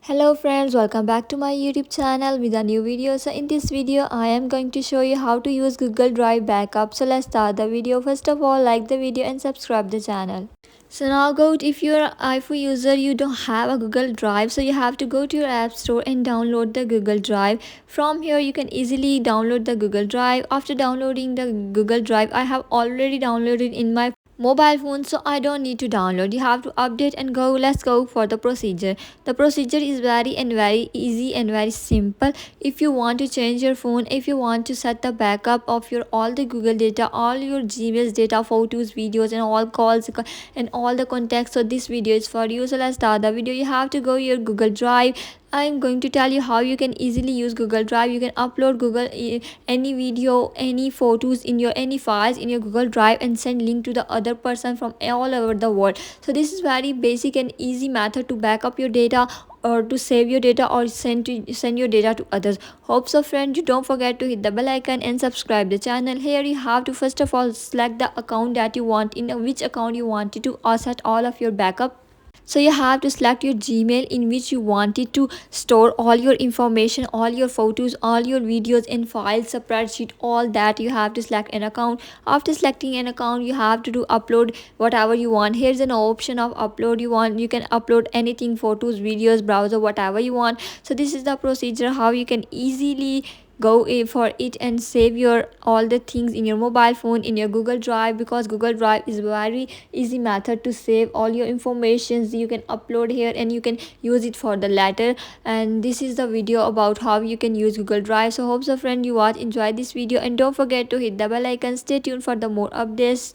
Hello friends, welcome back to my YouTube channel with a new video. So in this video I am going to show you how to use Google Drive backup. So let's start the video. First of all, like the video and subscribe the channel. So now go if you're an iPhone user, you don't have a Google Drive, so you have to go to your app store and download the Google Drive. From here you can easily download the Google Drive. After downloading the Google Drive, I have already downloaded in my mobile phone, so I don't need to download. You have to update and go. Let's go for the procedure. The procedure is very easy and very simple. If you want to change your phone, if you want to set the backup of your all the Google data, all your Gmail's data, photos, videos and all calls and all the contacts, so this video is for you. So let's start the video. You have to go your Google Drive. I'm going to tell you how you can easily use Google Drive. You can upload any video, any photos in your any files in your Google Drive and send link to the other person from all over the world. So this is very basic and easy method to back up your data or to save your data or send your data to others. Hope so friend, you don't forget to hit the bell icon and subscribe the channel. Here you have to first of all select the account that you want, in which account you wanted to set all of your backup. So you have to select your Gmail in which you wanted to store all your information, all your photos, all your videos and files, spreadsheet, all that. You have to select an account. After selecting an account, you have to do upload whatever you want. Here's an option of upload. You can upload anything, photos, videos, browser, whatever you want. So this is the procedure how you can easily go for it and save your all the things in your mobile phone in your Google Drive, because Google Drive is very easy method to save all your informations. You can upload here and you can use it for the later. And this is the video about how you can use Google Drive. So hope so friend you watch enjoy this video and don't forget to hit the bell icon. Stay tuned for the more updates.